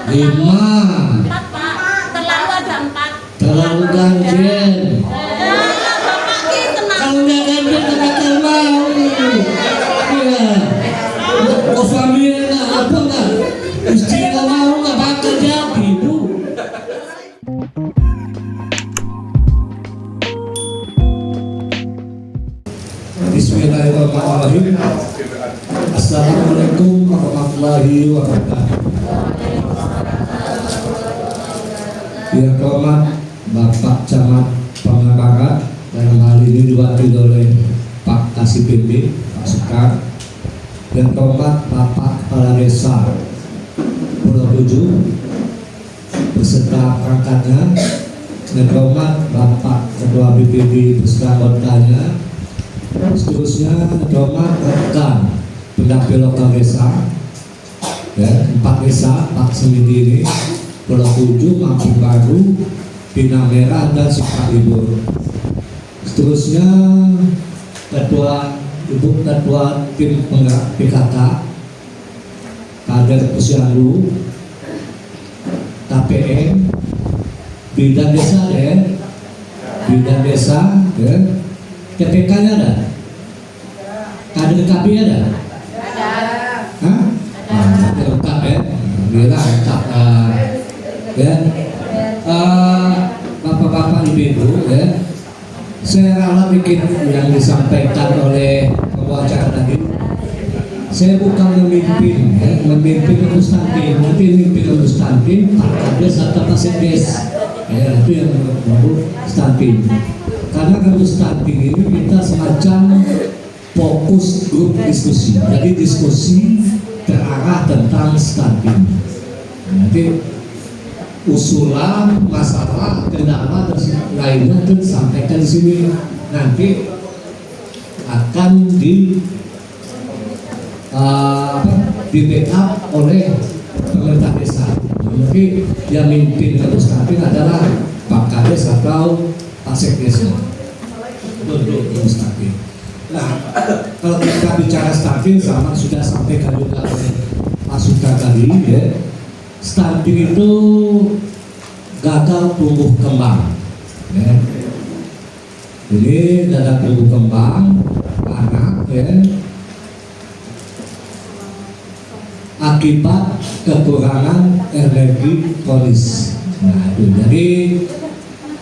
5. Empat, Pak. Terlalu ada 4. Terlalu ganjen. Bapak ki tenang. Kalau nggak ganjen bakal mau. Iya. Kok family nggak apa nggak? Istri nggak mau nggak bakal jadi bu. Bismillahirrahmanirrahim. Assalamualaikum warahmatullahi wabarakatuh. Yang terhormat Bapak Camat Pangandaran, dalam hal ini diwakili oleh Pak Kasih PB, Pak Sekar. Yang terhormat Bapak Kepala Desa Pulau Tujuh beserta perangkatnya. Yang terhormat Bapak Ketua BPD beserta anggotanya. Seterusnya terhormat rekan pendamping lokal desa, ya, 4 desa Pak Semidi ini, Pulau Tujuh, Mamping Baru, Bina Merah, dan Sukalibur. Seterusnya ketua tim penggerak PKK, kader Posyandu, KPM, bidang desa, ya, bidang desa, ya. KPK-nya ada? Kader KP ada? Hah? Lengkap ya? Bila lengkap ya. Bapak-bapak ibu-ibu ya, saya rela bikin yang disampaikan oleh pembicara tadi. Saya bukan memimpin ya, memimpin Konstantin, nanti memimpin Konstantin, Pak Kades atau Pak Sekdes ya, itu yang baru Konstantin. Karena kalau stunting ini kita semacam fokus grup diskusi, jadi diskusi terarah tentang stunting. Nanti usulan, masalah, kendala dan lainnya itu disampaikan di sini. Nanti akan di backup oleh pemerintah desa. Mungkin yang mimpin kalau stunting adalah Pak Kades atau Pak Sekdes untuk stunting. Nah, kalau kita bicara stunting sama sudah sampaikan juga oleh Pak Suka tadi ya, stunting itu gagal tumbuh kembang ya. Ini gagal tumbuh kembang anak ya, akibat kekurangan energi kronis. Nah itu jadi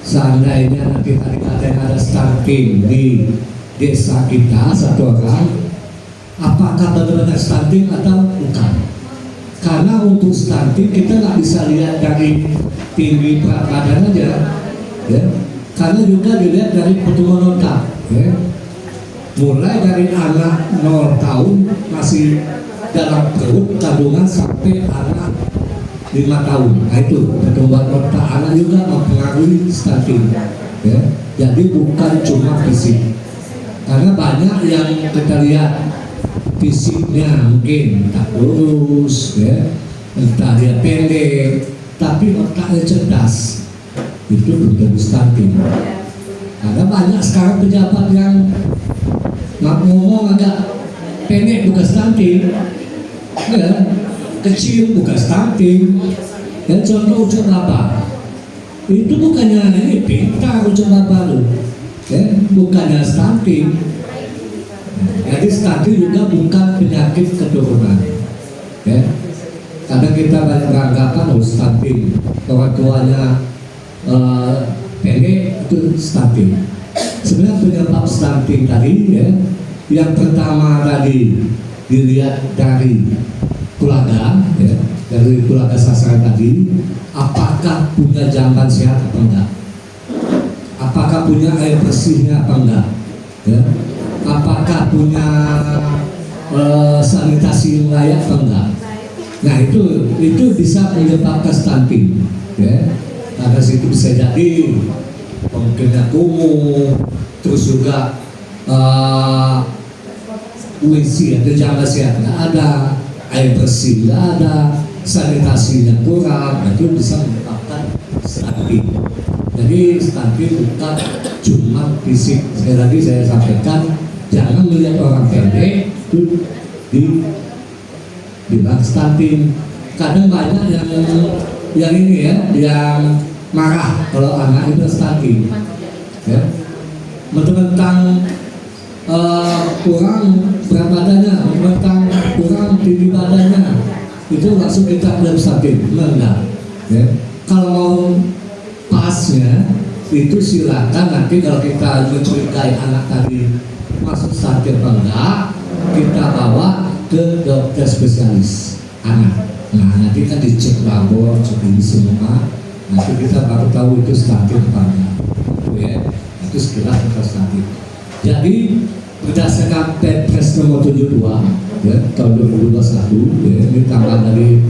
seandainya nanti tadi katanya ada stunting di desa kita satu orang, apakah benar-benar stunting atau bukan? Karena untuk stunting kita nggak bisa lihat dari tinggi berat badan aja, ya. Karena juga dilihat dari pertumbuhan otak, ya. Mulai dari anak 0 tahun masih dalam perut kandungan sampai anak 5 tahun, nah itu pertumbuhan otak anak juga mempengaruhi stunting ya. Jadi bukan cuma fisik, karena banyak yang kita lihat fisiknya mungkin tak lurus ya, entah dia pendek, tapi otaknya cerdas, itu belum stunting. Karena banyak sekarang pejabat yang ngomong agak pendek bukan stunting ya, kecil bukan stunting. Dan contoh ucap apa? Itu bukannya ini pintar ucap apa lu? Ya, bukannya stunting. Jadi stunting juga bukan penyakit keturunan. Ya. Karena kita banyak beranggapan stunting, orang tuanya pendek itu stunting. Sebenarnya penyebab stunting tadi ya, yang pertama tadi dilihat dari keluarga ya, dari keluarga sasaran tadi, apakah punya jamban sehat apa enggak, apakah punya air bersihnya apa enggak ya, apakah punya sanitasi yang layak apa enggak. Nah itu bisa menyebabkan stunting ya. Karena situ bisa jadi mungkinnya kumuh, terus juga WC atau jamban sehat nggak ada, air bersih nggak ada, sanitasinya kurang, itu bisa menyebabkan stunting. Jadi stunting bukan cuma fisik. Sekali lagi saya sampaikan, jangan melihat orang pendek itu dibilang stunting. Kadang banyak yang yang ini ya, yang marah kalau anak itu stunting, ya. Mentang-mentang kurang berat badannya, mentang kurang tinggi badannya, itu langsung kita klaim stunting, enggak. Ya. Kalau mau pasnya itu silakan nanti kalau kita mencurigai anak tadi masuk stunting atau enggak, kita bawa ke dokter spesialis anak. Nah nanti kan dicek labor, cek ini semua, nanti kita baru tahu itu stunting apa enggak. Ya, itu sekilas kita stunting. Jadi berdasarkan Perpres nomor 72 ya, tahun 2021 ya, ini tambah dari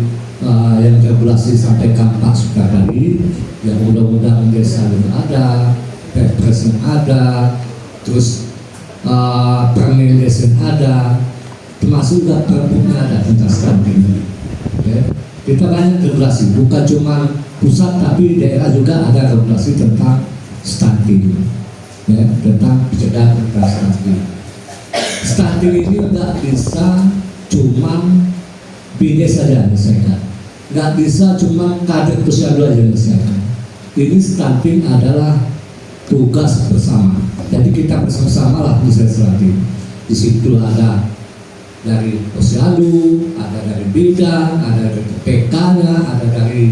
yang regulasi sampaikan Pak Suka tadi, yang undang-undang desa yang ada, Perpres yang ada, terus Permen desa yang ada, termasuk juga perpuknya ada tentang stunting. Ya, kita banyak regulasi, bukan cuma pusat tapi daerah juga ada regulasi tentang stunting, ya, tentang pencegahan tentang stunting. Stunting ini nggak bisa cuma bides saja diselesaikan, nggak bisa cuma kader posyandu aja diselesaikan. Ini stunting adalah tugas bersama, jadi kita bersama-sama lah bisa stunting. Di situ ada dari posyandu, ada dari bidang, ada dari PK-nya, ada dari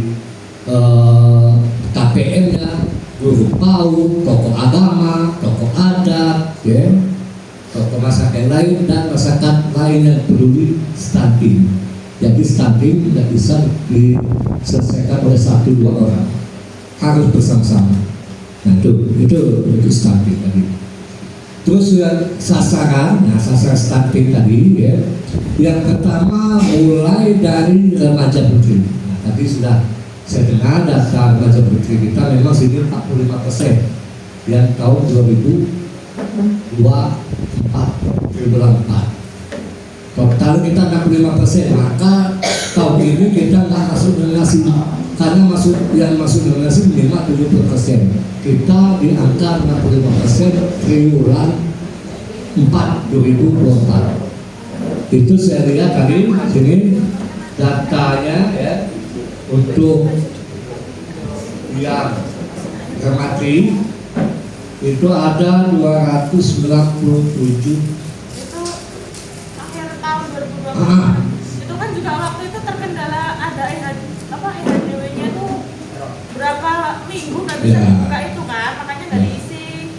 KPM-nya, guru PAUD, tokoh agama, tokoh adat, ya, tokoh masyarakat lain dan masyarakat lain yang peduli stunting. Jadi stunting tidak bisa diselesaikan oleh 1-2 orang, harus bersama-sama. Nah itu stunting tadi. Terus sasaran, nah sasaran stunting tadi ya, yang pertama mulai dari remaja putri. Nah, tadi sudah saya dengar data remaja putri kita memang sini 45% yang tahun 2024. Total kita 65%, maka tahun ini kita nggak masuk donasi karena yang masuk donasi minimal 70%. Kita di angka 65% triwulan 4 2024. Itu saya lihat tadi sini datanya ya, untuk yang remati itu ada 297. Akhir tahun 2020 itu kan juga waktu itu terkendala ada EHDW-nya itu berapa minggu nggak bisa dibuka itu kan, makanya nggak diisi.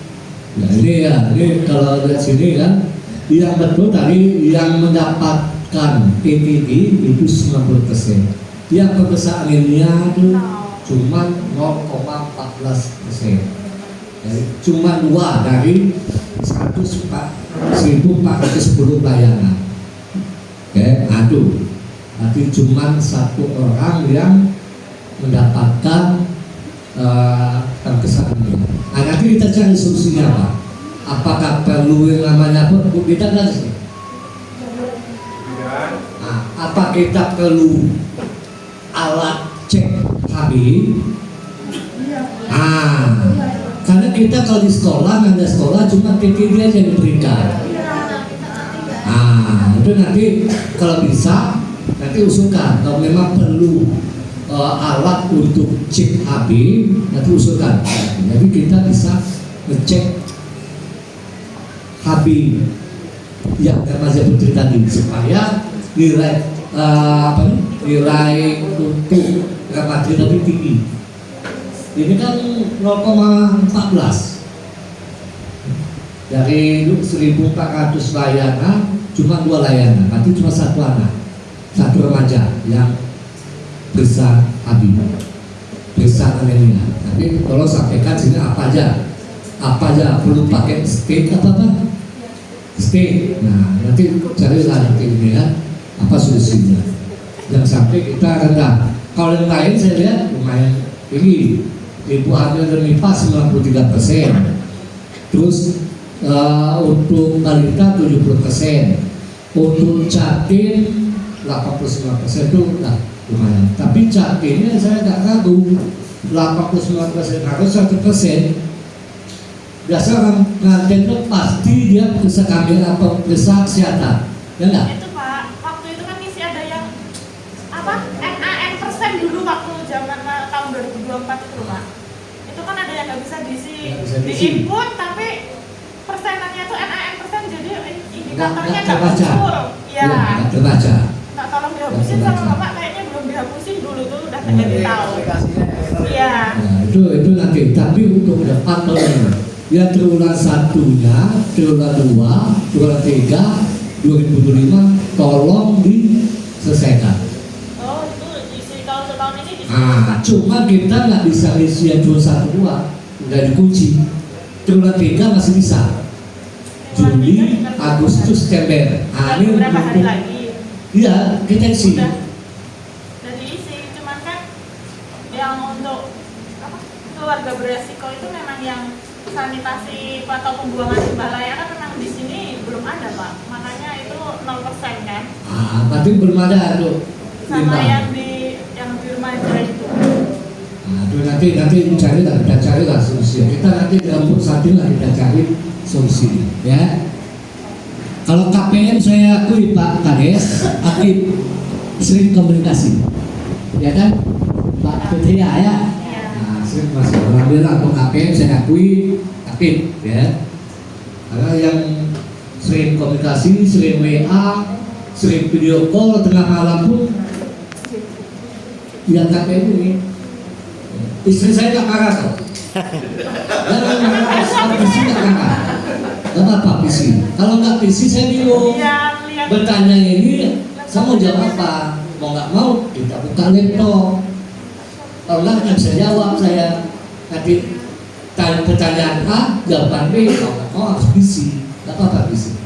Nah ini kalau lihat sini kan, yang betul tadi yang mendapatkan PPD itu 90%, yang pemeriksaan ilmiah itu cuma 0,14%. Cuma 2 dari 1.410 pelayanan. Oke, aduh, berarti cuma 1 orang yang mendapatkan pemeriksaan ini. Nah, nanti kita cari solusinya apa? Apakah perlu yang namanya apa? Kita kan sih. Nah, apa kita perlu alat cek KB? Karena kita kalau di sekolah, ada sekolah cuma PPD aja yang diberikan. Itu nanti kalau bisa nanti usulkan kalau memang perlu alat untuk cek HB, nanti usulkan. Jadi kita bisa ngecek HB yang remaja putri tadi supaya nilai nilai untuk remaja lebih tinggi. Ini kan 0,14 dari 1.400 layanan, cuma 2 layanan, berarti cuma 1 anak, 1 remaja yang besar habib, besar anemia. Tapi tolong sampaikan sini apa aja perlu pakai state apa state. Nah nanti carilah nanti ini ya apa solusinya. Jangan sampai kita rendah. Kalau yang lain saya lihat lumayan tinggi. Ibu hamil dan nifas 93%, terus untuk balita 70%, untuk catin 89% itu lah lumayan. Tapi catinnya saya nggak ragu, 89% harus 1%. Biasa orang pengantin itu pasti dia bisa ambil apa periksa kesehatan, ya nggak? Itu Pak, waktu itu kan masih ada yang apa NaN% dulu waktu zaman 2024 itu loh Pak. Itu kan ada yang nggak bisa diisi Nggak bisa di diisi. input, tapi persenannya tuh NaN persen, jadi indikatornya Nggak nggak terbaca. muncul. Ya, Ya. nggak terbaca. Nah tolong dihapusin Nggak sama terbaca. Bapak, kayaknya belum dihapusin dulu tuh udah Oh, jadi iya. tahu. Iya. Nah, itu nanti. Tapi untuk depan tolong ya triwulan satunya, triwulan 2, triwulan 3, 2025 tolong diselesaikan. Oh itu isi kalau setahun ini di Cuma kita nggak bisa isi yang triwulan 1, 2 udah dikunci. Triwulan 3 masih bisa. Juli, Agustus, September. Ini beberapa hari untuk- lagi. Iya, kita isi. Udah diisi, cuman kan yang untuk apa, keluarga beresiko itu memang yang sanitasi atau pembuangan limbah layak kan memang di sini belum ada Pak, makanya itu 0% kan, Berarti belum ada tuh. sama limbah. yang di remaja itu. Nah, itu nanti kita carilah solusi. Kita nanti dalam satu lah kita cari solusi, ya. Kalau KPM saya akui Pak Kades, aktif sering komunikasi, ya kan, Pak Putria ya. Iya. Nah, sering masuk. Alhamdulillah untuk KPM saya akui aktif, ya. Karena yang sering komunikasi, sering WA, sering video call tengah malam pun, yang KPM ini. Istri saya nggak marah kok. Jangan marah, visi nggak marah. Gak apa-apa visi. Kalau nggak visi saya bingung. Iya, lihat. Bertanya ini, saya mau jawab apa? Mau nggak mau kita buka laptop. Kalau nggak bisa jawab saya. Nanti pertanyaan A, jawaban B. Kalau nggak mau harus visi. Gak apa-apa visi.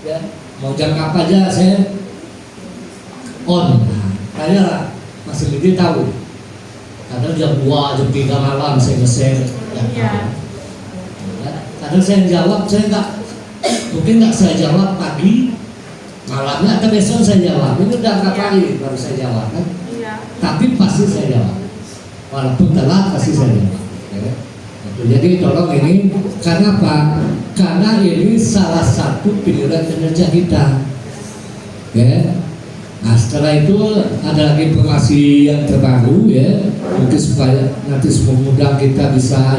Ya, mau jam apa aja saya on. Nah, tanya lah, masih lebih tahu. Kadang jam 2, jam 3 malam saya nge-share. Iya. Kadang saya jawab, mungkin nggak saya jawab pagi, malamnya atau besok saya jawab. Ini udah berapa kali baru saya jawab kan? Iya. Tapi pasti saya jawab. Walaupun telat pasti saya jawab. Ya. Gitu. Jadi tolong ini, karena apa? Karena ini salah satu pilihan kinerja kita. Ya. Nah setelah itu ada lagi informasi yang terbaru ya, mungkin supaya nanti semoga kita bisa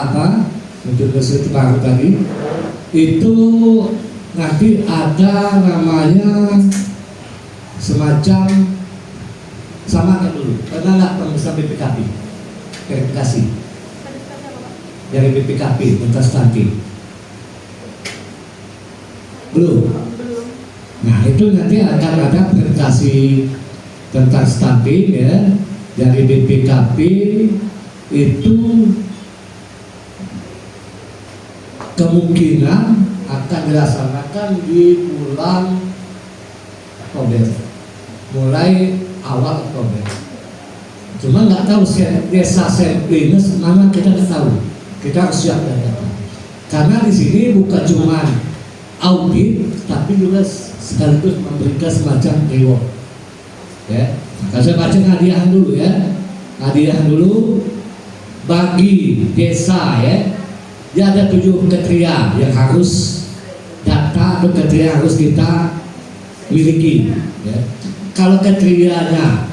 apa untuk informasi terbaru tadi itu nanti ada namanya semacam sama kan dulu pernah nggak pemeriksaan BPKP verifikasi dari BPKP tentang stunting belum. Nah itu nanti akan ada verifikasi tentang stunting ya dari BPKP itu kemungkinan akan dilaksanakan di bulan Oktober, mulai awal Oktober. Cuma nggak tahu desa sampling mana kita nggak tahu. Kita harus siap dan datang. Karena di sini bukan cuma audit, tapi juga sekaligus memberikan semacam reward. Ya, maka saya baca hadiah dulu ya. Hadiah dulu bagi desa ya. Dia ada 7 kriteria yang harus data atau kriteria harus kita miliki. Ya. Kalau kriterianya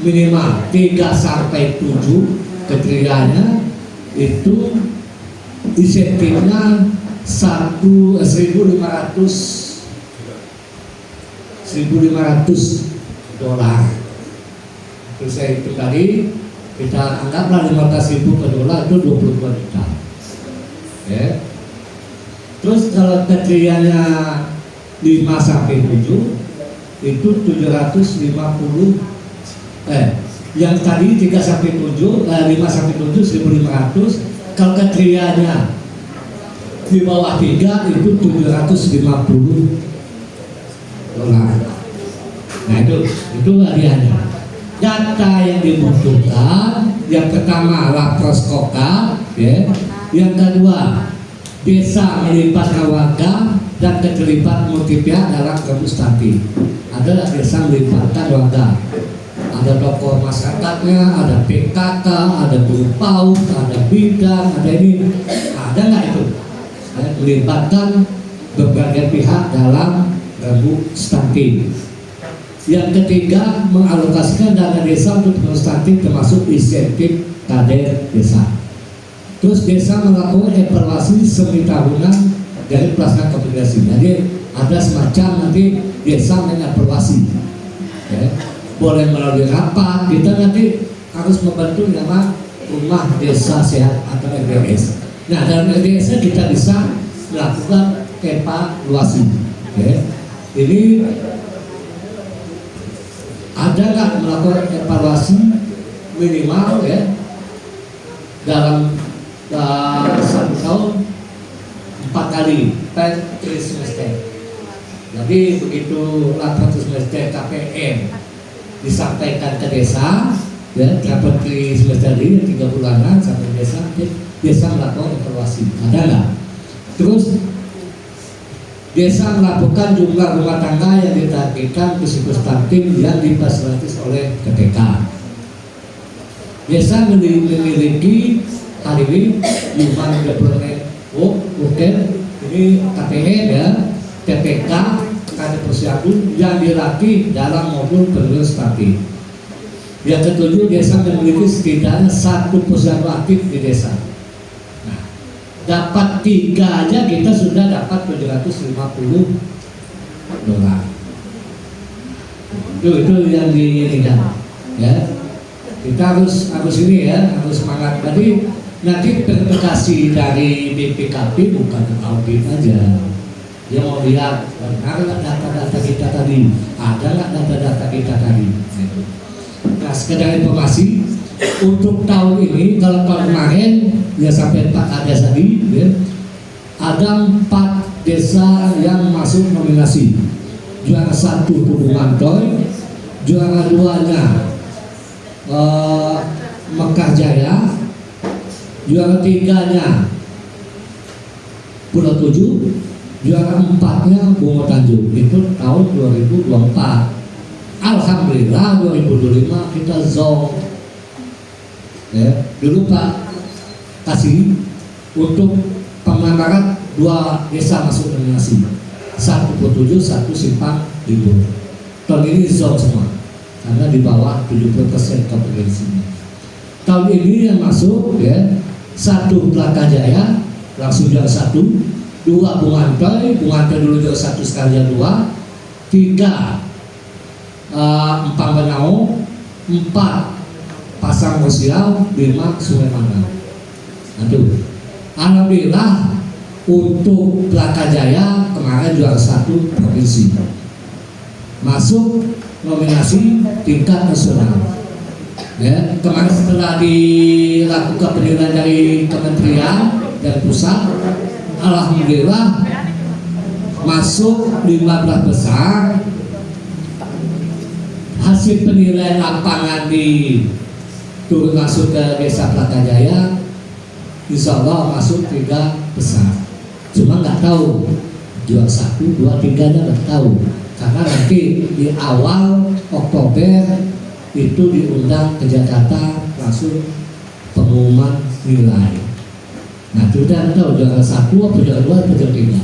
minimal 3 sampai 7 kriterianya itu insentifnya 1.500 dolar. Terus saya itu tadi kita anggaplah 15.000 per dolar itu 22 juta. Ya. Terus kalau kriterianya 5 sampai 7 itu 750 yang tadi 3 sampai 7 5 sampai 7 1.500. Kalau kriterianya di bawah 3 itu 750 dolar. Nah itu hadiahnya. Data yang dibutuhkan yang pertama laparoskopika ya. Yang kedua desa melibatkan warga dan keterlibat multipihak dalam kasus stunting. Ada desa melibatkan warga, ada tokoh masyarakatnya, ada PKK, ada guru PAUD, ada bidan, ada ini, ada nggak itu? Melibatkan berbagai pihak dalam stunting. Yang ketiga, mengalokasikan dana desa untuk pengurus stunting termasuk insentif kader desa. Terus desa melakukan evaluasi semi tahunan dari pelaksanaan komunikasi. Jadi ada semacam nanti desa mengevaluasi, ya. Boleh melalui rapat. Kita nanti harus membantu nama rumah desa sehat atau RDS. Nah, dalam RDS kita bisa melakukan evaluasi, ya. Ini ada nggak melakukan evaluasi minimal, ya, dalam 1 tahun 4 kali per semester. Jadi begitu rapat semester KPM disampaikan ke desa, ya, rapat semester ini 3 bulanan sampai desa melakukan evaluasi. Ada nggak? Terus desa melakukan jumlah rumah tangga yang ditargetkan ke siklus stunting yang difasilitasi oleh KPK. Desa memiliki hari ini Human Development ini KPN, ya, TPK Kader Posyandu yang dilatih dalam modul penerus stunting. Yang ketujuh, desa memiliki setidaknya 1 posyandu aktif di desa. Nah, dapat 3 aja kita sudah dapat $750. Itu yang diinginkan, ya. Kita harus ini, ya, harus semangat. Jadi nanti verifikasi dari BPKP bukan audit aja. Dia mau lihat ada nggak data-data kita tadi, ada nggak data-data kita tadi. Nah, sekedar informasi untuk tahun ini, kalau tahun kemarin ya sampai 4 ada tadi, ya, ada 4 desa yang masuk nominasi. Juara 1 Tugu Mantoy, juara 2-nya Mekah Jaya, juara 3-nya Pulau 7, juara 4-nya Bungo Tanjung. Itu tahun 2024. Alhamdulillah 2025 kita zong, ya. Dulu Pak kasih untuk Pamekasan Barat 2 desa masuk nominasi, 1 Pulau 7, 1 Simpang Libur. Tahun ini zong semua karena di bawah 70% kompetensinya. Tahun ini yang masuk, ya, 1 Pelaka Jaya langsung juara 1, 2 Bungantoy dulu juara 1 sekalian 2, 3 Empang Benau, 4 Pasang Mosial, 5 Sungai Mangga. Aduh, alhamdulillah untuk Pelaka Jaya kemarin juara 1 provinsi, masuk nominasi tingkat nasional. Ya, kemarin setelah dilakukan penilaian dari kementerian dan pusat, alhamdulillah masuk 15 besar. Hasil penilaian lapangan di turun masuk ke desa Pelaka Jaya, insya Allah masuk 3 besar. Cuma nggak tahu juara 1, 2, 3-nya nggak tahu, karena nanti di awal Oktober itu diundang ke Jakarta langsung pengumuman nilai. Nah, sudah tahu juara 1, apa juara 2, apa juara 3.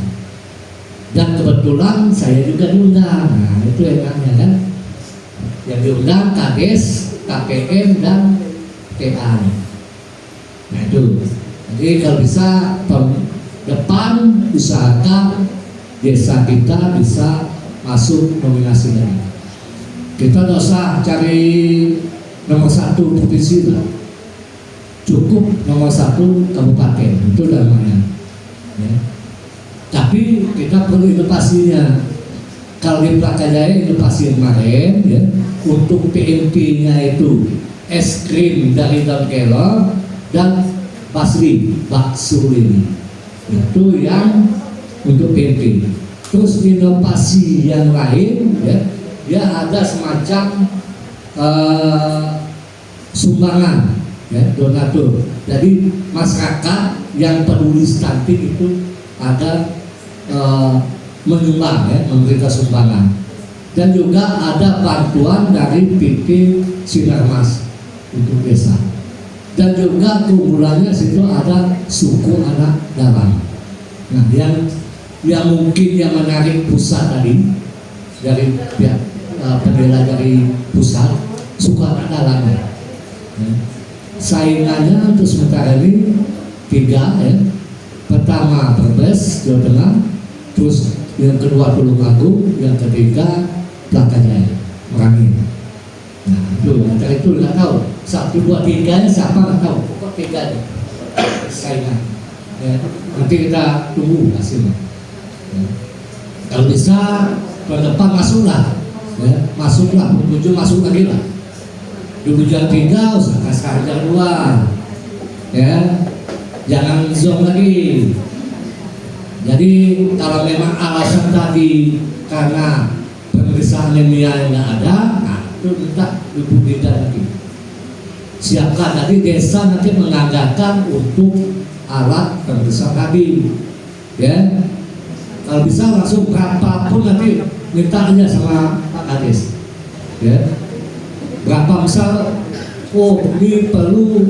Dan kebetulan saya juga diundang. Nah, itu enaknya kan. Yang diundang Kades, KPM dan TA. Nah, itu. Jadi kalau bisa tahun depan usahakan desa kita bisa masuk nominasi lagi. Kita tidak usah cari nomor 1 provinsi lah, cukup nomor 1 kabupaten, itu udah lumayan, ya. Tapi kita perlu inovasinya. Kalau di Pelaka Jaya inovasi kemarin, ya, untuk PMP-nya itu es krim dari daun kelor dan basri bakso ini, itu yang untuk PMP. Terus inovasi yang lain, ya, dia ada semacam sumbangan, ya, donatur. Jadi masyarakat yang peduli stunting itu ada menyumbang, ya, memberikan sumbangan. Dan juga ada bantuan dari PT Sinarmas untuk desa. Dan juga keunggulannya situ ada suku anak dalam. Nah, yang mungkin yang menarik pusat tadi dari pihak bendera dari pusat suka dalamnya. Saingannya untuk sementara ini 3 ya. Pertama Brebes, Jawa Tengah, terus yang kedua Tulungagung, yang ketiga Pelakajaya, Merangin. Nah itu, antara itu nggak tahu. 1, 2, 3 siapa nggak tahu. Kok 3 nih saingan. Ya, nanti kita tunggu hasilnya. Ya. Kalau bisa ke depan masuklah, ya, masuklah, menuju masuk lagi lah. Dulu jam 3, usahakan sekarang jam 2, ya, jangan zong lagi. Jadi kalau memang alasan tadi karena pemeriksaan ilmiah yang nggak ada, nah itu minta ibu beda lagi. Siapkan tadi desa nanti menganggarkan untuk alat pemeriksaan tadi, ya. Kalau bisa langsung berapapun nanti minta aja sama Pak Kades, ya. Berapa misal, oh ini perlu,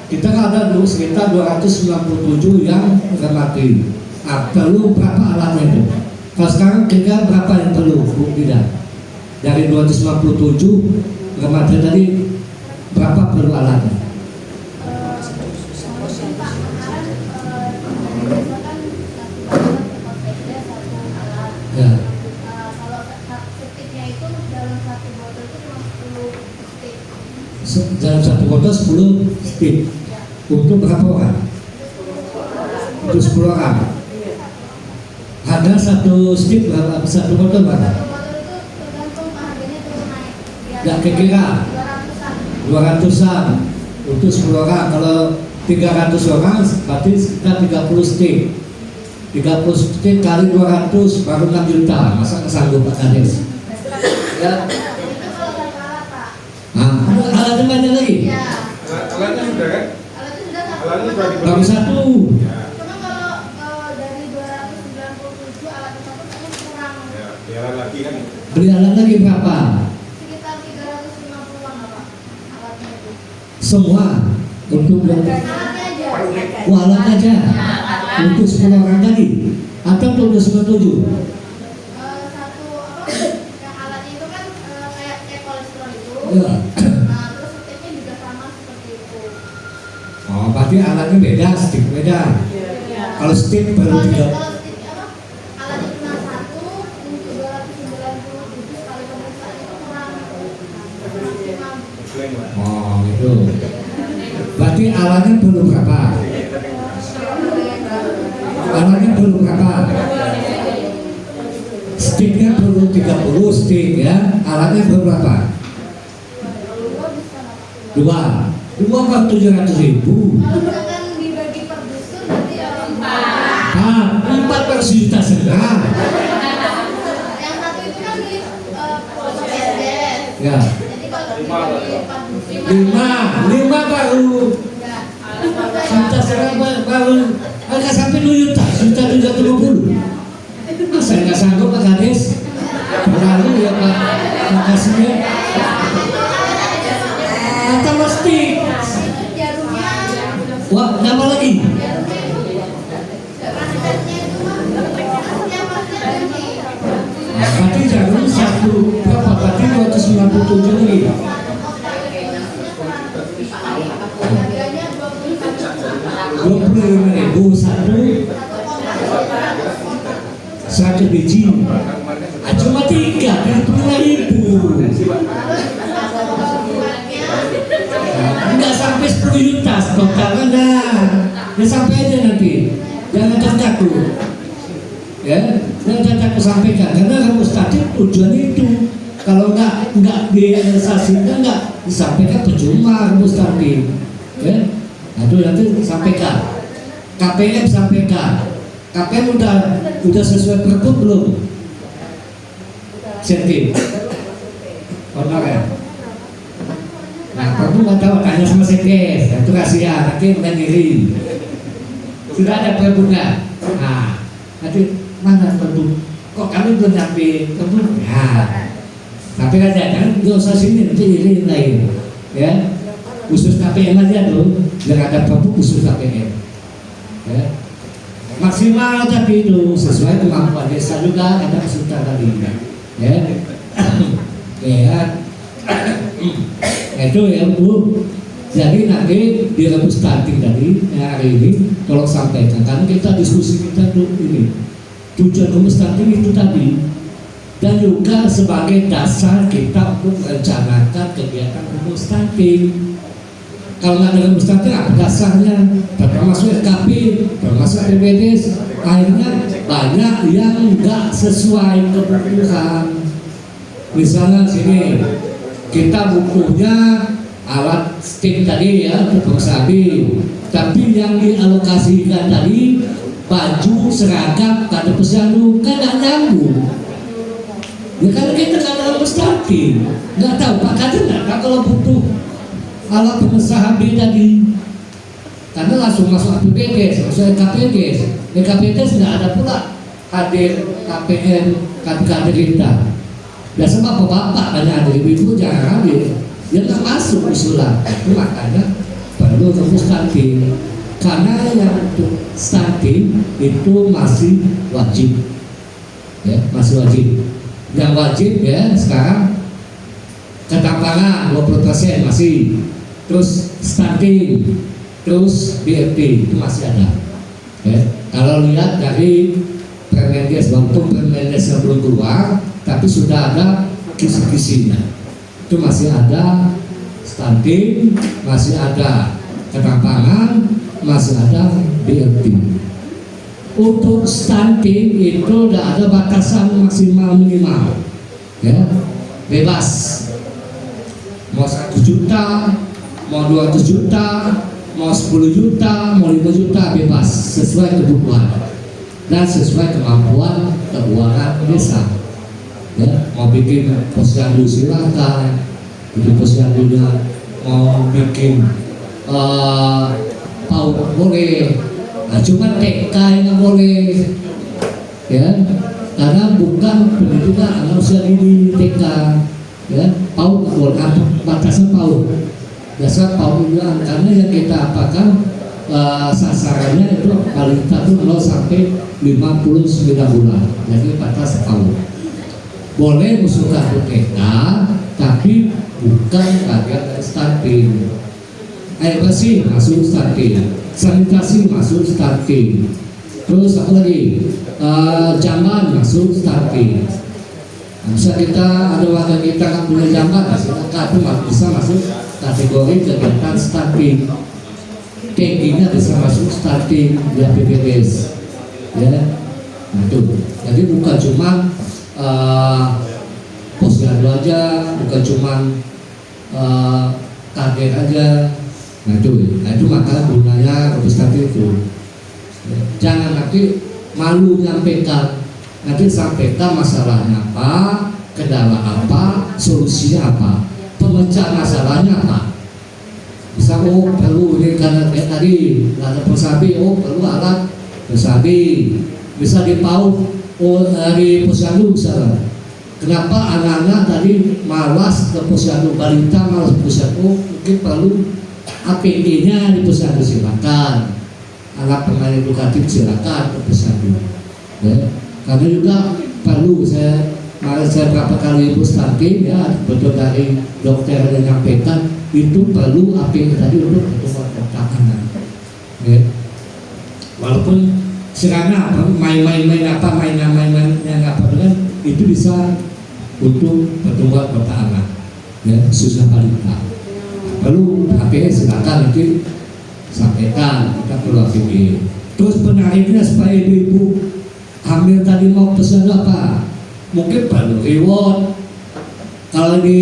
kita kan ada dulu sekitar 297 yang mati. Nah, perlu berapa alatnya itu? Kalau sekarang kira berapa yang perlu? Tidak. Dari 257 mati tadi berapa perlu alatnya? Ya. Dalam 1 botol 10 stick. Untuk berapa orang? Untuk 10 orang. Harga 1 stick berapa? 1 botol berapa? Gak kira 200-an untuk 10 orang. Kalau 300 orang berarti sekitar 30 stick. 30 stick kali 200 baru 6 juta. Masa kesanggup Pak Kades? Ya. Alatnya banyak lagi? Ya. Alatnya sudah kan? Alatnya sudah dibeli. Baru 1. Ya. Cuma kalau dari 297 alat itu kayaknya kurang. Ya, beli alat lagi kan? Beli alat lagi berapa? Sekitar 350-an Pak alatnya itu. Semua untuk Alatnya aja. alat aja untuk 10 orang tadi atau untuk 97? Satu apa yang alatnya itu kan kayak cek kolesterol itu. Ya. Nah, terus sticknya juga sama seperti itu. Oh, berarti alatnya beda, stick beda. Kalau stick baru 3. Kalau stick apa? Alatnya cuma satu untuk 297 sekali pemeriksaan itu kurang maksimal. Selain lah. Oh, gitu. Berarti alatnya perlu berapa? Alatnya perlu berapa? Sticknya perlu 30 stick ya. Alatnya perlu berapa? 2 kan 700.000. Kalau misalkan dibagi per dusun berarti ya 4 per juta setengah. yang satu itu kan di Polres. Ya. Jadi kalau dibagi per dusun 5 baru enggak. juta setengah baru agak sampai 2 juta, juta 750. Saya nggak sanggup Pak Kades. Berlalu ya Pak. Makasih ya. Atau mesti. Jarumnya Wah, nama lagi. Berarti jarum 1 berapa? Berarti 297 lagi. harganya 25.000 satu biji. Cuma 3 kan 25.000. Enggak sampai 10 juta total enggak. Ya sampai aja nanti. Jangan takut. Ya, jangan takut sampaikan karena harus tadi tujuan itu. Kalau enggak direalisasikan enggak disampaikan percuma harus tadi. Ya. Nah, itu nanti sampaikan. KPM sampaikan. KPM udah sesuai pergub belum? Sentif. Honor ya? Nah, pergub nggak tahu, tanya sama sekres. Itu kasihan, nanti mengirim. Sudah ada pergub nggak? Nah, nanti mana pergub? Kok kami belum nyampe pergub? Nah, tapi aja kan nggak usah sini, nanti ini lain. Ya, khusus KPM aja tuh, biar ada pergub khusus KPM. Ya. Maksimal tapi itu sesuai kemampuan desa juga ada kesulitan tadi ya. Ya, itu ya Bu. Jadi nanti di rebus stunting tadi hari ini tolong sampaikan karena kita diskusi kita tuh ini tujuan rebus stunting itu tadi dan juga sebagai dasar kita untuk merencanakan kegiatan rebus stunting. Kalau nggak ada rebus stunting apa dasarnya? Termasuk SKP, termasuk PPDS, akhirnya banyak yang nggak sesuai kebutuhan. Misalnya sini kita bukunya alat stick tadi ya untuk sabi, tapi yang dialokasikan tadi baju seragam kata posyandu kan nggak nyambung. Ya karena kita nggak ada stunting, nggak tahu Pak Kadir nggak tahu kalau butuh alat pengusaha B tadi, karena langsung masuk APBDes, masuk KPDes, KPDes nggak ada pula hadir KPN kader kita. Biasa bapak-bapak banyak ada ibu-ibu jangan hadir. Dia nggak masuk usulan, itu makanya perlu rebus stunting karena yang untuk stunting itu masih wajib, ya masih wajib. Yang wajib ya sekarang ketampangan 20% masih, terus stunting, terus BFT itu masih ada. Ya. Kalau lihat dari Permendes, walaupun Permendesnya belum keluar, tapi sudah ada kisi-kisinya. Itu masih ada stunting, masih ada ketampangan, masih ada BLT. Untuk stunting itu tidak ada batasan maksimal minimal, ya bebas. Mau 1 juta, mau 200 juta, mau 10 juta, mau 5 juta bebas sesuai kebutuhan dan sesuai kemampuan keuangan desa. Ya, mau bikin posyandu silakan, bikin posyandunya mau bikin PAUD boleh, nah, cuma TK yang boleh, ya, karena bukan pendidikan anak usia dini TK, ya, PAUD boleh, batasan PAUD, dasar PAUD juga, karena yang kita apakan sasarannya itu paling satu 0 sampai 59 bulan, jadi batas PAUD. Boleh usulkan TK, tapi bukan bagian stunting. Air bersih masuk stunting, sanitasi masuk stunting, terus apa lagi? Jamban masuk stunting. Bisa kita ada warga kita yang punya jamban, silakan bisa masuk kategori kegiatan stunting. Tingginya bisa masuk stunting di APBDes, ya. Nah itu, jadi bukan cuma posyandu aja, bukan cuman kader aja. Nah itu maka gunanya representatif itu. Jangan nanti malu nyampaikan, nanti sampaikan masalahnya apa, kendala apa, solusinya apa, pemecah masalahnya apa. Bisa perlu ini karena kayak tadi ada persabi, perlu alat persabi, bisa dipaut. Dari posyandu misalnya, kenapa anak-anak tadi malas ke posyandu, balita malas ke posyandu, mungkin perlu APD-nya di posyandu, silakan, alat pengajar edukatif silakan ke posyandu, ya. Karena juga perlu saya berapa kali ibu stunting, ya betul dari dokter yang menyampaikan itu perlu APD tadi untuk pertumbuhan anak, ya. Walaupun serana apa, main-main apa, mainan yang apa dengan itu bisa untuk pertumbuhan otak anak, ya khususnya balita. Perlu APS silakan nanti sampaikan, kita perlu APD. Terus penariknya supaya ibu-ibu hamil tadi mau pesan apa? Mungkin perlu reward. Kalau di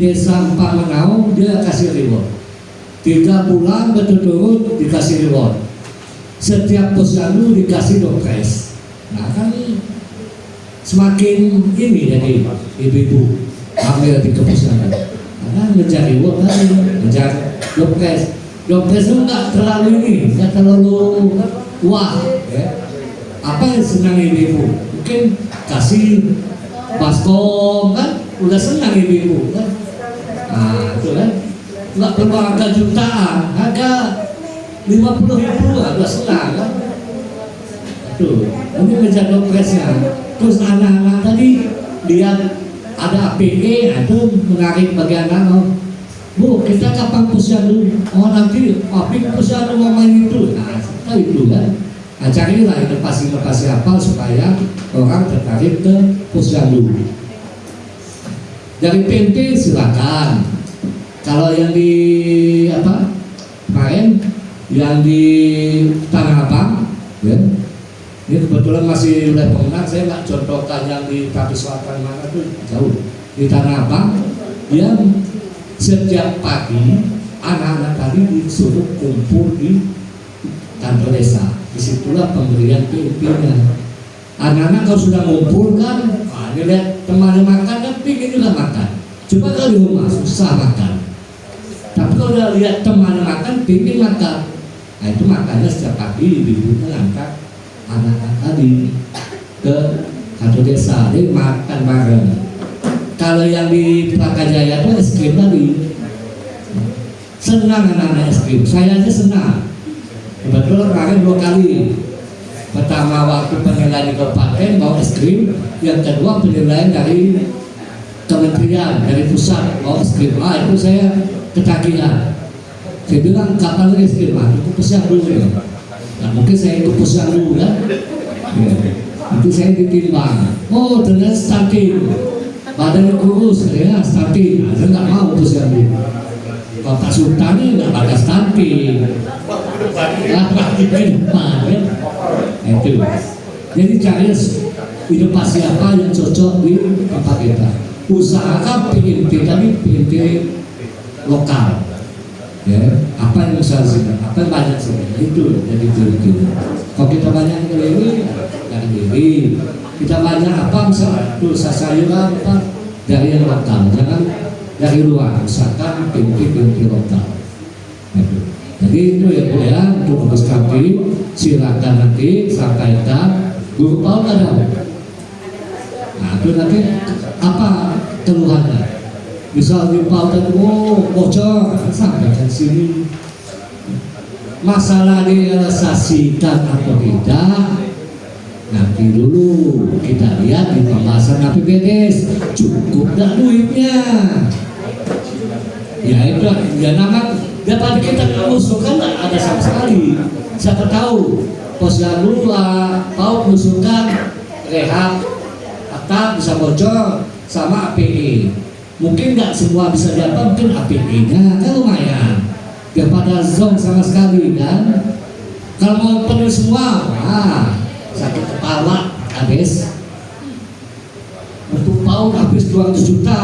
desa Pamenau dia kasih reward 3 bulan berturut-turut dikasih reward. Setiap posyandu dikasih dopres. Nah kan semakin ini jadi ibu-ibu hamil di posyandu. Karena mencari uang tadi, mencari dopres. Dopres itu nggak terlalu ini, nggak terlalu wah. Ya. Apa yang senang ibu-ibu? Mungkin kasih baskom kan, udah senang ibu-ibu kan. Nah itu kan, nggak perlu harga jutaan, harga 50.000 agak senang kan? Tuh, ini menjaga presnya. Terus anak-anak tadi lihat ada APE, nah itu menarik bagi anak. Bu, kita kapan posyandu? Oh nanti, posyandu mau main itu. Nah, itu kan. Nah, carilah inovasi-inovasi apa supaya orang tertarik ke posyandu. Dari PMP silakan. Kalau yang di apa kemarin yang di Tanah Abang, ya, ini kebetulan masih wilayah pemenang. Saya nggak contohkan yang di Tapi Selatan mana tuh jauh. Di Tanah Abang yang setiap pagi anak-anak tadi disuruh kumpul di kantor desa. Disitulah pemberian PMP-nya. Anak-anak kalau sudah ngumpul kan, ini lihat temannya makan kan pingin juga makan. Coba kalau di rumah susah makan. Tapi kalau udah lihat temannya makan, pingin makan. Nah itu makanya setiap pagi ibu-ibunya ngangkat anak-anak tadi ke kantor desa, dia makan bareng. Kalau yang di Prakajaya itu es krim tadi, senang anak-anak es krim. Saya aja senang. Kebetulan kemarin 2 kali. Pertama waktu penilaian di kabupaten bawa es krim, yang kedua penilaian dari kementerian, dari pusat bawa es krim. Itu saya ketagihan. Saya bilang kapan lagi es krim? Itu pusat dulu ya. Nah, mungkin saya ikut pusat dulu kan. Ya. Itu saya ditimbang. Oh ternyata stunting. Badannya kurus, ya stunting. Saya nggak mau pusat dulu. Kalau Pak Sultan ini nggak pakai stunting. Itu. Jadi cari inovasi apa yang cocok di tempat kita. Usahakan PMT tadi PMT lokal. Ya, apa yang bisa disini, apa yang banyak sih itu jadi itu. Kalau kita banyak keliling dari diri, kita banyak apa misalnya tuh sayuran apa dari yang lokal, jangan dari luar. Usahakan PMT lokal. Jadi itu ya Bu ya, untuk Gus Kamti silakan nanti sampaikan guru PAUD ada. Nah itu nanti apa keluhannya? Misal di PAUD itu bocor, sampaikan sini. Masalah direalisasikan atau tidak, nanti dulu kita lihat di pembahasan APBDes cukup tak duitnya. Ya itu ya nama dapat kita mengusulkan ada sama sekali. Siapa tahu posyandu PAUD mengusulkan rehab atau bisa bocor sama APE. Mungkin nggak semua bisa diapa, mungkin APE-nya kan lumayan. Daripada zong sama sekali kan. Kalau mau penuh semua, sakit kepala habis. Untuk PAUD habis 200 juta.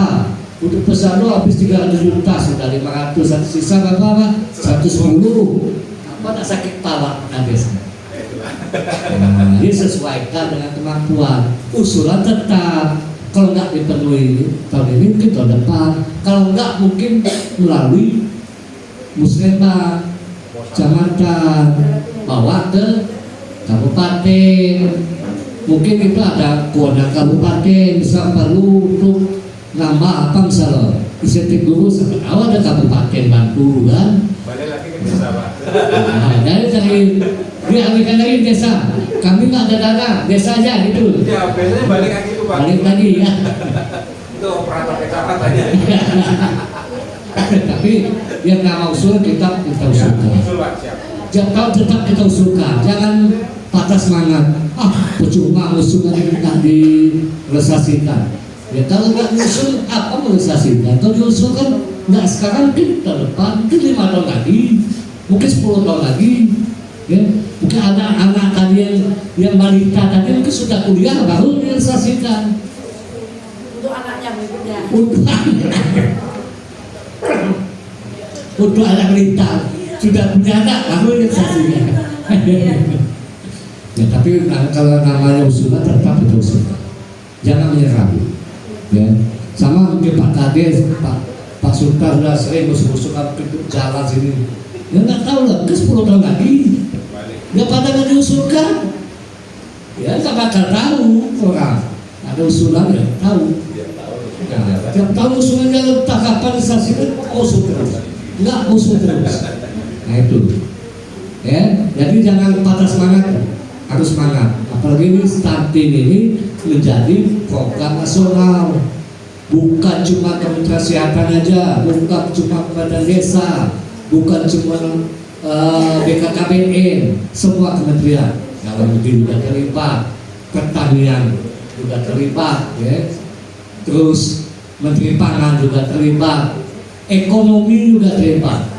Untuk posyandu habis 300 juta, sudah 500, sisa berapa? 110. Apa nak sakit kepala habis? Nah, ini sesuaikan dengan kemampuan. Usulan tetap, kalau nggak dipenuhi tahun ini mungkin tahun depan. Kalau nggak mungkin melalui musrembang, kecamatan, bawa ke kabupaten. Mungkin itu ada kewenangan kabupaten, bisa perlu untuk nambah apa misalnya insentif guru sampai awal ada kabupaten bantu kan. Balik lagi ke desa Pak. Nah, dari dialihkan lagi desa. Kami nggak ada dana, desa aja gitu. Ya biasanya balik lagi itu Pak. Balik lagi ya. Itu operator kecamatan. Tapi yang nama usul kita usulkan. Usul Pak, siap. Jangan tetap kita usulkan, jangan patah semangat. Percuma usulkan tidak direalisasikan. Ya kalau nggak diusul apa merealisasikan? Kalau diusulkan nggak sekarang mungkin tahun depan, mungkin 5 tahun lagi, mungkin 10 tahun lagi. Ya, mungkin anak-anak tadi yang balita tadi mungkin sudah kuliah baru direalisasikan. Untuk anaknya berikutnya. Untuk anak balita sudah punya anak baru direalisasikan. Ya tapi kalau namanya usulan tetap kita usulkan. Jangan menyerah. Ya, sama mungkin Pak Kades, Pak Sultan sudah sering usul-usulkan jalan sini. Ya nggak tahu lah, ke 10 tahun lagi. Nggak pada nggak diusulkan. Ya nggak bakal tahu orang. Ada usulan ya tahu. Nah, tiap tahun usulannya entah kapan disasikan, usul terus. Nggak usul terus. Nah itu. Ya, jadi jangan patah semangat. Harus semangat. Apalagi ini stunting ini menjadi program nasional. bukan cuma Kementerian Kesehatan aja, bukan cuma Badan Desa, bukan cuma BKKBN, semua kementerian. Dalam negeri juga terlibat, pertanian juga terlibat, ya. Terus Menteri Pangan juga terlibat, ekonomi juga terlibat,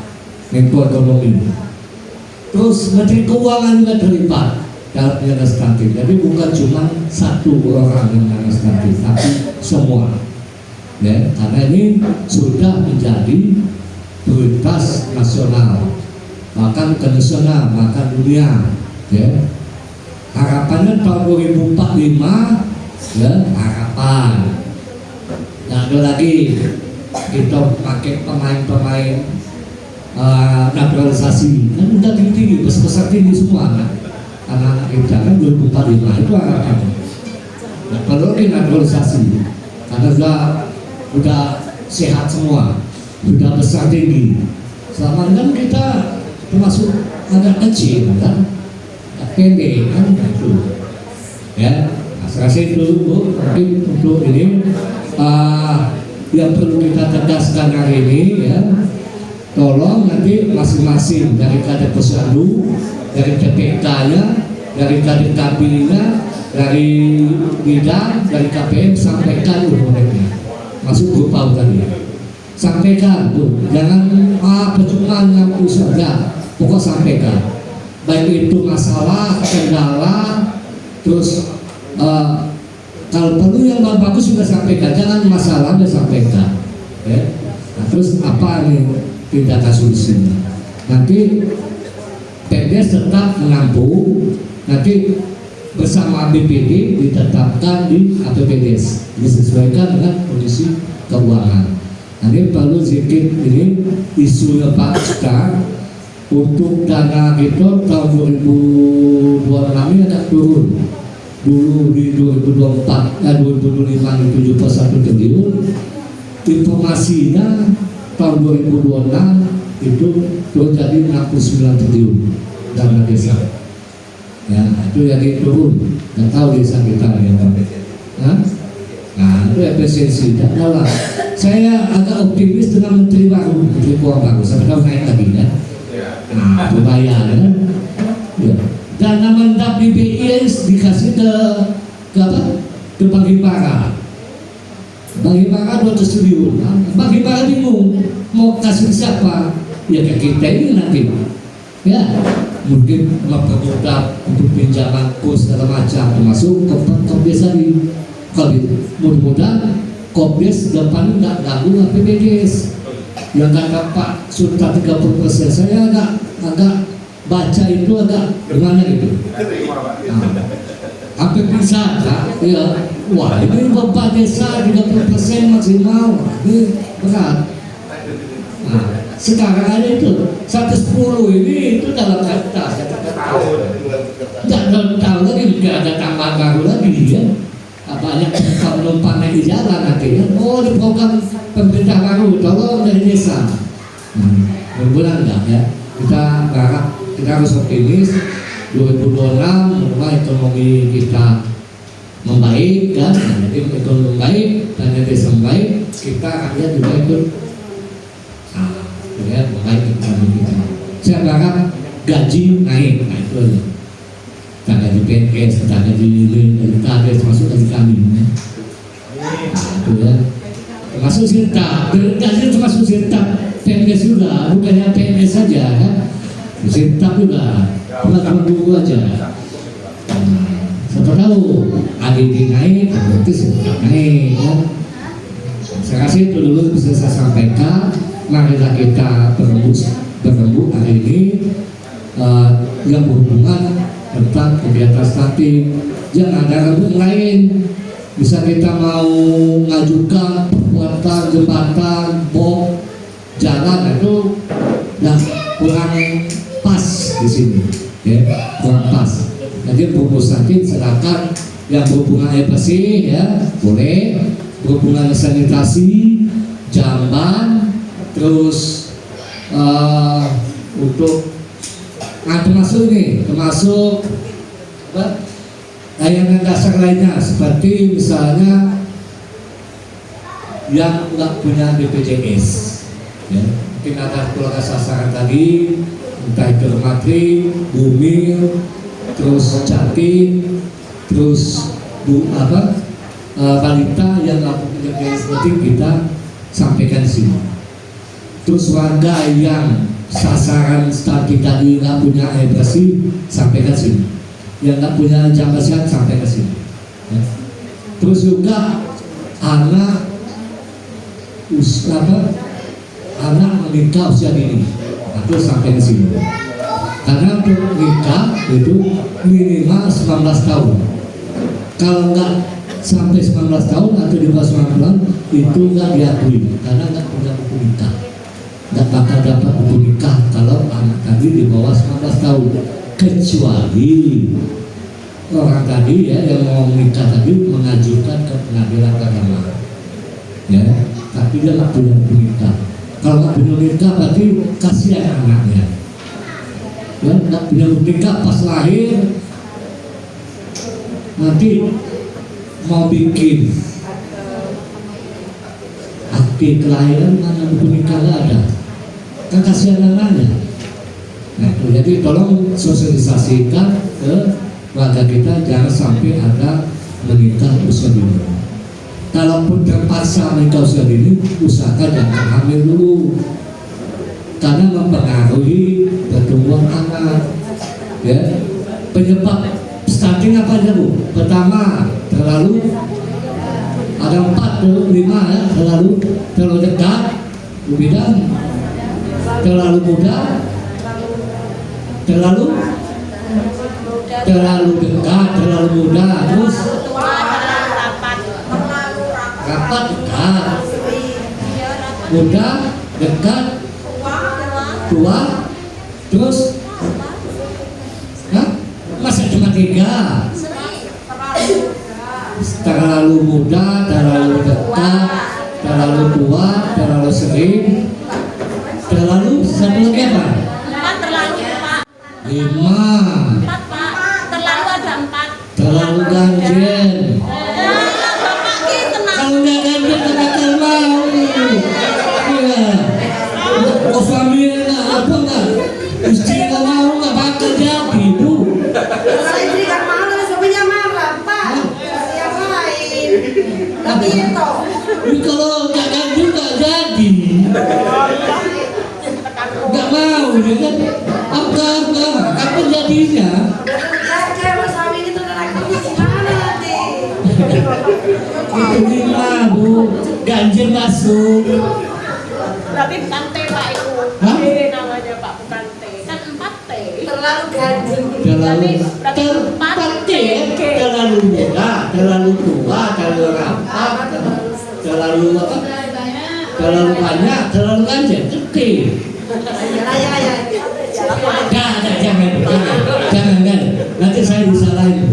Menko Ekonomi. Terus Menteri Keuangan juga terlibat dalam legislatif. Jadi bukan cuma satu orang yang legislatif, tapi semua. Ya, karena ini sudah menjadi prioritas nasional, bahkan nasional, bahkan dunia. Ya. Harapannya tahun 2045, ya, harapan. Nah, ada lagi kita pakai pemain-pemain naturalisasi, kan udah tinggi, besar tinggi semua kan. Anak-anak kita kan 2045 itu harapannya. Nah, perlu naturalisasi karena udah sehat semua, sudah besar tinggi. Selama kan kita termasuk agak kecil kan, pendek kan itu. Ya, saya rasa itu mungkin untuk ini yang perlu kita tegaskan hari ini, ya. Tolong nanti masing-masing dari Kadek Posyandu, dari TPK-nya, dari Kadek Kapilnya, dari bidang, dari KPM sampaikan mereka. Masuk grup tadi. Sampaikan tuh, jangan percuma ngaku saja, pokok sampaikan. Baik itu masalah, kendala, terus kalau perlu yang bagus juga sampaikan, jangan masalah dan sampaikan. Ya. Nah, terus apa nih tindakan solusinya? Nanti PNS tetap menampung, nanti bersama BPD ditetapkan di APBDes, disesuaikan dengan kondisi keuangan. Nanti perlu sedikit ini isu yang Pak Ustaz untuk dana itu tahun 2026 ini agak turun. Dulu di 2024, 2025 di 7,1 triliun. Informasinya tahun 2026 itu turun jadi 69 triliun dana desa. Ya, itu jadi turun. Nggak tahu desa kita ya, nah, itu efisiensi. Dan malah saya agak optimis dengan Menteri baru, Menteri Keuangan baru. Sampai tahu naik lagi ya. Nah, itu bayar kan. Ya. Dana mendap di BIS dikasih ke apa? Ke Bank Himbara. Bank Himbara 200 triliun. Bank Himbara bingung mau kasih siapa? Ya ke kita ini nanti. Ya, mungkin mempermudah untuk pinjaman kurs segala macam, termasuk Kopdes tadi. Kalau mudah-mudahan Kopdes depan nggak ganggu APBDes. Yang kata Pak Sultan 30%, saya agak baca itu agak gimana gitu. Nah, hampir bisa, ya. Wah, ini beban desa 30% maksimal, ini berat. Nah, sekarang ada itu 110 ini itu dalam kertas, dalam tahun lagi nggak ada tambahan baru lagi ya. Banyak penumpang naik di jalan nanti ya. Oh, di program pemerintah baru tolong dari desa. Mudah-mudahan enggak ya. Kita berharap, kita harus optimis 2026 mulai ekonomi kita membaik kan, jadi ekonomi membaik dan desa membaik, kita rakyat juga ikut ya, membaik ekonomi kita. Saya berharap gaji naik, nah itu aja. Kita gaji PNS, kita gaji KPS, termasuk gaji kami. Nah, itu ya. Termasuk sirta, gaji termasuk sirta PNS juga, bukannya PNS saja kan. Sirta juga, bukan guru aja. Siapa tahu ADD naik, berarti sirta naik kan. Saya rasa itu dulu bisa saya sampaikan. Marilah kita berembuk hari ini yang berhubungan tentang kegiatan statik. Jangan ada rembuk lain. Bisa kita mau ngajukan pembuatan jembatan, bom, jalan itu yang kurang pas di sini, ya, kurang pas. Jadi proposal silakan yang berhubungan air bersih, ya, boleh. Berhubungan sanitasi, jamban, terus untuk termasuk ini, termasuk layanan dasar lainnya seperti misalnya yang nggak punya BPJS. Ya, mungkin ada keluarga sasaran tadi, entah itu Rematri, Bumil, terus Jatim, terus balita yang nggak punya BPJS, penting kita sampaikan di sini. Terus warga yang sasaran stunting tadi nggak punya air bersih, sampaikan sini. Yang nggak punya jam sehat, sampai ke sini. Ya. Terus juga anak menikah usia dini, itu sampai ke sini. Karena untuk nikah itu minimal 19 tahun. Kalau nggak sampai 19 tahun atau di bawah 19 tahun itu nggak diakui karena nggak punya buku nikah. Nggak bakal dapat buku nikah kalau anak tadi di bawah 19 tahun, kecuali orang tadi ya yang mau nikah tadi mengajukan ke pengadilan agama, ya, tapi dia nggak punya buku nikah. Kalau nggak punya nikah berarti kasihan anaknya, ya, nggak punya buku nikah pas lahir nanti mau bikin akte kelahiran mana buku nikah nggak ada, kan kasihan anaknya. Nah, jadi tolong sosialisasikan ke warga kita jangan sampai ada menikah usia dini. Kalaupun terpaksa menikah usia dini, usahakan jangan hamil dulu, karena mempengaruhi pertumbuhan anak. Ya, penyebab stunting apa aja Bu? Pertama, terlalu ada 4 atau 5 ya, terlalu dekat, kemudian terlalu muda, terlalu dekat, terlalu muda, terus rapat dekat, muda dekat, tua, terus masa cuma 3, terlalu muda, terlalu dekat, terlalu tua, terlalu sering, terlalu satu lagi apa? 5. 4 Pak, terlalu ada 4. Terlalu ganjen. Kalau nggak ganjen nggak bakal mau. Iya. Oh suami apa nggak? Istri nggak mau nggak bakal jadi Bu. Kalau istri nggak mau, tapi suaminya marah, Pak. Yang lain. Tapi itu. Tapi kalau nggak ganjen nggak jadi. Nggak mau, ya kan? Apa jadinya? Kalau suami itu karakternya gimana nanti? Itu 5 Bu, ganjil masuk. Berarti bukan T Pak itu. Hah? T namanya Pak, bukan T. Kan 4 T. Terlalu ganjil. Terlalu Berarti 4 terlalu muda, terlalu tua, terlalu rapat, terlalu apa? Terlalu banyak, terlalu ganjil, kecil. Ya. Jangan, nanti saya disalahin.